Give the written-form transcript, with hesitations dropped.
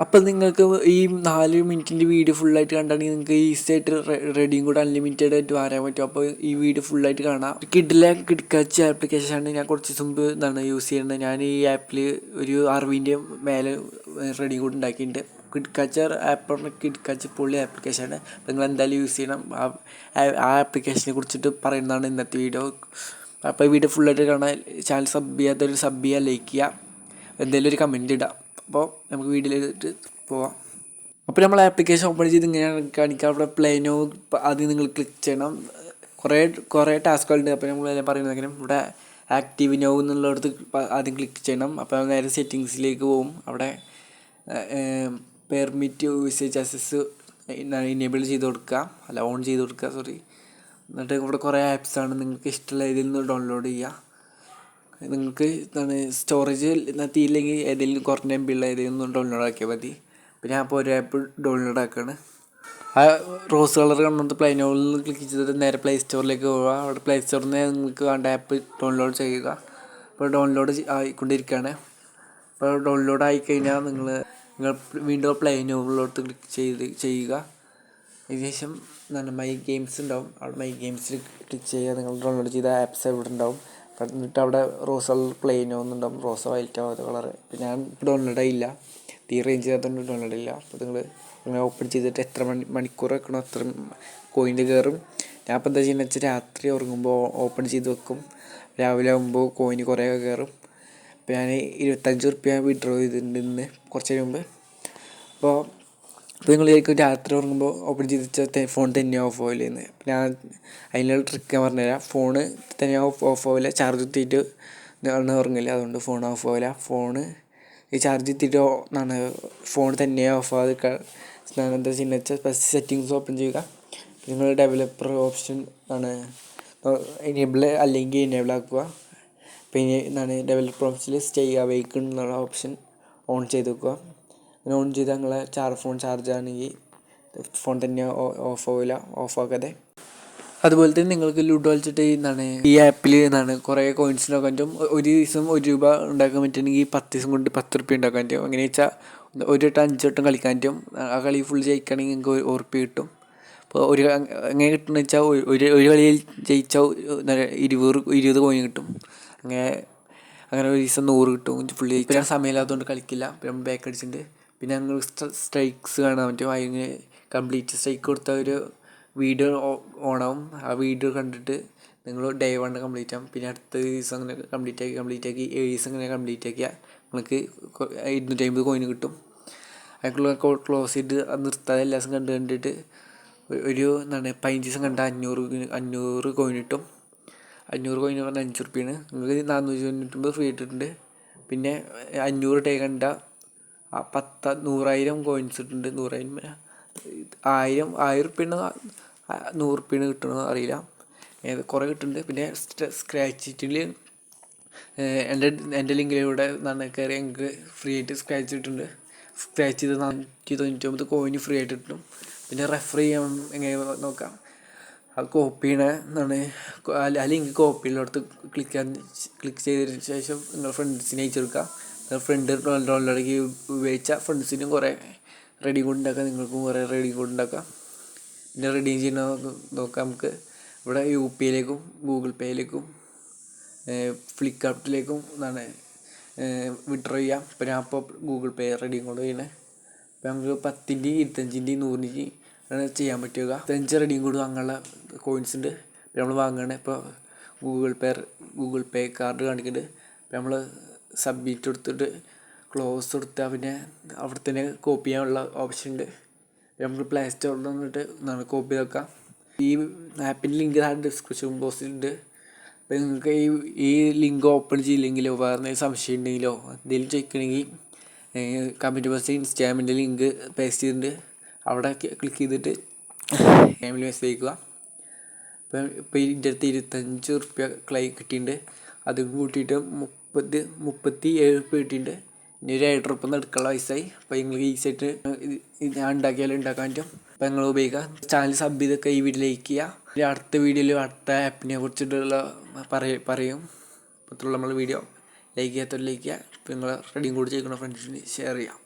അപ്പം നിങ്ങൾക്ക് ഈ 4 മിനിറ്റിൻ്റെ വീഡിയോ ഫുള്ളായിട്ട് കണ്ടാണെങ്കിൽ നിങ്ങൾക്ക് ഈസി ആയിട്ട് റെഡിയും കൂടെ അൺലിമിറ്റഡ് ആയിട്ട് വരാൻ പറ്റും. അപ്പോൾ ഈ വീഡിയോ ഫുള്ളായിട്ട് കാണാം. കിഡ്കാച്ച് ആപ്ലിക്കേഷനാണ് ഞാൻ കുറച്ച് മുമ്പ് യൂസ് ചെയ്യുന്നത്. ഞാൻ ഈ ആപ്പിൽ ഒരു 60ൻ്റെ മേലെ റെഡിയും കൂടെ ഉണ്ടാക്കിയിട്ടുണ്ട്. കിഡ്കാച്ചർ ആപ്പ് പറഞ്ഞാൽ കിഡ്കാച്ച് പൊള്ളി ആപ്ലിക്കേഷനാണ്. അപ്പോൾ നിങ്ങൾ എന്തായാലും യൂസ് ചെയ്യണം. ആ ആപ്ലിക്കേഷനെ കുറിച്ചിട്ട് പറയുന്നതാണ് ഇന്നത്തെ വീഡിയോ. അപ്പോൾ ഈ വീഡിയോ ഫുള്ളായിട്ട് കാണാൻ ചാനൽ സബ് ചെയ്യാത്തൊരു സബ് ചെയ്യുക, ലൈക്ക് ചെയ്യുക, എന്തെങ്കിലും ഒരു കമൻറ്റ് ഇടാം. അപ്പോൾ നമുക്ക് വീഡിയോയിലിട്ട് പോവാം. അപ്പോൾ നമ്മൾ ആപ്ലിക്കേഷൻ ഓപ്പൺ ചെയ്ത് ഇങ്ങനെയാണ് കാണിക്കുക. അവിടെ പ്ലേ നൗ ആദ്യം നിങ്ങൾ ക്ലിക്ക് ചെയ്യണം. കുറേ ടാസ്കുകളുണ്ട്. അപ്പോൾ നമ്മൾ പറയുന്നത് എങ്ങനെ ഇവിടെ ആക്റ്റീവ് നൗ എന്നുള്ളിടത്ത് ആദ്യം ക്ലിക്ക് ചെയ്യണം. അപ്പോൾ നേരെ സെറ്റിങ്സിലേക്ക് പോകും. അവിടെ പെർമിറ്റ് യൂസേജ് ആക്സസ് ഇനേബിൾ ചെയ്ത് കൊടുക്കുക, അല്ല ഓൺ ചെയ്ത് കൊടുക്കുക, സോറി. എന്നിട്ട് ഇവിടെ കുറേ ആപ്സാണ്. നിങ്ങൾക്ക് ഇഷ്ടമുള്ള ഇതിൽ നിന്ന് ഡൗൺലോഡ് ചെയ്യുക. നിങ്ങൾക്ക് സ്റ്റോറേജ് തീരില്ലെങ്കിൽ ഏതെങ്കിലും കുറഞ്ഞ MB ഉള്ള ഏതെങ്കിലും ഡൗൺലോഡ് ആക്കിയാൽ മതി. അപ്പോൾ ഞാൻ ഇപ്പോൾ ഒരു ആപ്പ് ഡൗൺലോഡ് ആക്കുകയാണ്. ആ റോസ് കളർ കണ്ടുകൊണ്ട് പ്ലേ നൗവിൽ നിന്ന് ക്ലിക്ക് ചെയ്തിട്ട് നേരെ പ്ലേ സ്റ്റോറിലേക്ക് പോവുക. അവിടെ പ്ലേ സ്റ്റോറിൽ നിന്ന് നിങ്ങൾക്ക് വേണ്ട ആപ്പ് ഡൗൺലോഡ് ചെയ്യുക. അപ്പോൾ ഡൗൺലോഡ് ആയിക്കൊണ്ടിരിക്കുകയാണ്. അപ്പോൾ ഡൗൺലോഡ് ആയിക്കഴിഞ്ഞാൽ നിങ്ങൾ വീണ്ടും പ്ലേ നൗവിലോട്ട് ക്ലിക്ക് ചെയ്യുക. അതിനുശേഷം മൈ ഗെയിംസ് ഉണ്ടാവും. അവിടെ മൈ ഗെയിംസിൽ ക്ലിക്ക് ചെയ്യുക. നിങ്ങൾ ഡൗൺലോഡ് ചെയ്ത ആപ്സ് ഇവിടെ ഉണ്ടാവും. എന്നിട്ട് അവിടെ റോസ് കളർ പ്ലേ നൗ എന്നുണ്ടാവും, റോസ വൈറ്റ് ആവാത്ത കളറ്. ഇപ്പോൾ ഞാൻ ഡൗൺലോഡ് ആയില്ല, റേഞ്ച് ചെയ്യാത്തതുകൊണ്ട് ഡൗൺലോഡ് ഇല്ല. അപ്പോൾ നിങ്ങൾ ഓപ്പൺ ചെയ്തിട്ട് എത്ര മണിക്കൂർ വെക്കണോ അത്ര കോയിൻ്റെ കയറും. ഞാൻ ഇപ്പോൾ എന്താ ചെയ്യുന്നത് വെച്ചാൽ രാത്രി ഉറങ്ങുമ്പോൾ ഓപ്പൺ ചെയ്ത് വെക്കും. രാവിലെ ആകുമ്പോൾ കോയിന് കുറേ കയറും. അപ്പോൾ ഞാൻ 25 റുപ്യ വിഡ്രോ ചെയ്തിട്ടുണ്ട് ഇന്ന് കുറച്ച് മുമ്പ്. അപ്പോൾ നിങ്ങൾ രാത്രി ഉറങ്ങുമ്പോൾ ഓപ്പൺ ചെയ്ത് വെച്ചാൽ ഫോൺ തന്നെ ഓഫ് ആവില്ലെന്ന്. ഞാൻ അതിനുള്ള ട്രിക്ക് ഞാൻ പറഞ്ഞുതരാം. ഫോണ് തന്നെ ഓഫ് ആവില്ല, ചാർജ് എത്തിയിട്ട് ഉറങ്ങില്ല, അതുകൊണ്ട് ഫോൺ ഓഫ് ആവില്ല. ഫോണ് ഈ ചാർജ് എത്തിയിട്ട് ഫോൺ തന്നെ ഓഫ് ആവാതെ എന്താ ചെയ്യുന്നത് വെച്ചാൽ ഫസ്റ്റ് സെറ്റിങ്സ് ഓപ്പൺ ചെയ്യുക. നിങ്ങൾ ഡെവലപ്പർ ഓപ്ഷൻ എനേബിൾ അല്ലെങ്കിൽ എനേബിൾ ആക്കുക. പിന്നെ ഡെവലപ്പർ ഓപ്ഷനിൽ സ്റ്റേ അവൈക്ക് എന്നുള്ള ഓപ്ഷൻ ഓൺ ചെയ്ത് വെക്കുക. അങ്ങനെ ഓൺ ചെയ്താൽ നിങ്ങളെ ഫോൺ ചാർജ് ആണെങ്കിൽ ഫോൺ തന്നെ ഓഫ് ആവില്ല, ഓഫാക്കാതെ. അതുപോലെ തന്നെ നിങ്ങൾക്ക് ലുഡോ കളിച്ചിട്ട് ഈ ആപ്പിൽ കുറേ കോയിൻസ് ഉണ്ടാക്കാൻ പറ്റും. ഒരു ദിവസം 1 രൂപ ഉണ്ടാക്കാൻ പറ്റുകയാണെങ്കിൽ 10 ദിവസം കൊണ്ട് 10 റുപ്യ ഉണ്ടാക്കാൻ പറ്റും. എങ്ങനെ വെച്ചാൽ 1 വട്ടം 5 വട്ടം കളിക്കാൻ പറ്റും. ആ കളി ഫുൾ ജയിക്കുകയാണെങ്കിൽ നിങ്ങൾക്ക് 1 റുപ്യ കിട്ടും. അപ്പോൾ എങ്ങനെ കിട്ടുന്നത് വെച്ചാൽ ഒരു കളിയിൽ ജയിച്ചാൽ 20 കോയിൻ കിട്ടും. അങ്ങനെ ഒരു ദിവസം 100 കിട്ടും ഫുൾ ജയിച്ചാൽ. ഞാൻ സമയമില്ലാത്തതുകൊണ്ട് കളിക്കില്ല. പിന്നെ ബാക്ക് അടിച്ചിട്ടുണ്ട്. പിന്നെ ഞങ്ങൾ സ്ട്രൈക്സ് കാണാൻ പറ്റും. അതിന് കംപ്ലീറ്റ് സ്ട്രൈക്ക് കൊടുത്ത ഒരു വീഡിയോ ഓണാവും. ആ വീഡിയോ കണ്ടിട്ട് നിങ്ങൾ ഡേ 1 കംപ്ലീറ്റ് ആകും. പിന്നെ അടുത്ത ദിവസം അങ്ങനെ കംപ്ലീറ്റ് ആക്കി 7 ദിവസം അങ്ങനെ കംപ്ലീറ്റ് ആക്കിയാൽ നിങ്ങൾക്ക് 250 കോയിൻ കിട്ടും. അതിനുള്ള ക്ലോസ് ചെയ്ത് നിർത്താതെ എല്ലാ ദിവസം കണ്ടിട്ട് ഒരു 15 ദിവസം കണ്ട 500 കോയിൻ കിട്ടും. 500 കോയിൻ പറഞ്ഞാൽ 5 റുപ്യാണ്. നിങ്ങൾക്ക് 499 ഫ്രീ ഇട്ടിട്ടുണ്ട്. പിന്നെ 500 ഡേ കണ്ട 100,000 കോയിൻസ് ഇട്ടിട്ടുണ്ട്. 100,000 റുപ്യാണ് 100 റുപ്യാണ് കിട്ടണമെന്ന് അറിയില്ല, കുറേ കിട്ടുന്നുണ്ട്. പിന്നെ സ്ക്രാച്ച് ചീറ്റിൽ എൻ്റെ ലിങ്കിലൂടെ കയറി ഞങ്ങൾക്ക് ഫ്രീ ആയിട്ട് സ്ക്രാച്ച് കിട്ടുന്നുണ്ട്. സ്ക്രാച്ച് ചെയ്ത് 499 കോയിന് ഫ്രീ ആയിട്ട് കിട്ടും. പിന്നെ റെഫർ ചെയ്യാൻ എങ്ങനെ നോക്കാം. അത് കോപ്പി ചെയ്യണ ആ ലിങ്ക് കോപ്പിയിലോട്ട് ക്ലിക്ക് ചെയ്തതിന് ശേഷം നിങ്ങൾ ഫ്രണ്ട്സിനെ അയച്ചു കൊടുക്കുക. ഫ്രണ്ട് ഡൗൺലോഡാക്കി ഉപയോഗിച്ചാൽ ഫ്രണ്ട്സിനും കുറേ റെഡി കോഡ് ഉണ്ടാക്കാം, നിങ്ങൾക്കും കുറേ റെഡി കോഡ് ഉണ്ടാക്കാം. പിന്നെ റെഡീം ചെയ്യുന്ന നോക്കാം. നമുക്ക് ഇവിടെ UPIയിലേക്കും ഗൂഗിൾ പേയിലേക്കും ഫ്ലിപ്കാർട്ടിലേക്കും വിഡ്രോ ചെയ്യാം. ഇപ്പോൾ ഞാൻ ഗൂഗിൾ പേ റെഡീം കോഡ് ചെയ്യണേ. അപ്പോൾ നമുക്ക് 10ൻ്റെയും 25ൻ്റെയും 100ൻ്റെയും ആണ് ചെയ്യാൻ പറ്റുക. 5 റെഡീം കോഡ് വാങ്ങാനുള്ള കോയിൻസ് ഉണ്ട്. ഇപ്പോൾ നമ്മൾ വാങ്ങുകയാണ്. ഇപ്പോൾ ഗൂഗിൾ പേ കാർഡ് കാണിക്കുന്നുണ്ട്. ഇപ്പോൾ നമ്മൾ സബ്മിറ്റ് കൊടുത്തിട്ട് ക്ലോസ് കൊടുത്താൽ പിന്നെ അവിടെ തന്നെ കോപ്പി ചെയ്യാനുള്ള ഓപ്ഷൻ ഉണ്ട്. നമുക്ക് പ്ലേ സ്റ്റോറിൽ വന്നിട്ട് കോപ്പി ചെയ്ത് വെക്കാം. ഈ ആപ്പിൻ്റെ ലിങ്ക് ഡിസ്ക്രിപ്ഷൻ ബോക്സിലുണ്ട്. അപ്പോൾ നിങ്ങൾക്ക് ഈ ലിങ്ക് ഓപ്പൺ ചെയ്യില്ലെങ്കിലോ വേറെ എന്തെങ്കിലും സംശയം ഉണ്ടെങ്കിലോ എന്തെങ്കിലും ചോദിക്കണമെങ്കിൽ കമൻറ്റ് ബോക്സിൽ ഇൻസ്റ്റാഗ്രാമിൻ്റെ ലിങ്ക് പേസ്റ്റ് ചെയ്തിട്ടുണ്ട്. അവിടെ ക്ലിക്ക് ചെയ്തിട്ട് ഫാമിലി മെസ്സേജ് അയക്കുക. ഇപ്പോൾ ഇതിൻ്റെ അടുത്ത് 25 റുപ്യ കിട്ടിയിട്ടുണ്ട്. അത് കൂട്ടിയിട്ട് 37 റുപ്യ കിട്ടിയിട്ടുണ്ട്. ഇനി ഒരു 7 റുപ്യ എടുക്കാനുള്ള പൈസയായി. അപ്പോൾ നിങ്ങൾക്ക് ഈസിയായിട്ട് ഞാൻ ഉണ്ടാക്കിയാലും ഉണ്ടാക്കാൻ പറ്റും. അപ്പോൾ നിങ്ങൾ ഉപയോഗിക്കുക. ചാനൽ സബ് ചെയ്തൊക്കെ ഈ വീഡിയോ ലൈക്ക് ചെയ്യുക. അടുത്ത വീഡിയോയിൽ അടുത്ത ആപ്പിനെ കുറിച്ചിട്ടുള്ള പറയും. അപ്പോൾ നമ്മൾ വീഡിയോ ലൈക്ക് ചെയ്യാത്തവർ ലൈക്ക് ചെയ്യുക. അപ്പോൾ നിങ്ങൾ റെഡിയും കൂടി ചെയ്യുന്ന ഫ്രണ്ട്സിന് ഷെയർ ചെയ്യാം.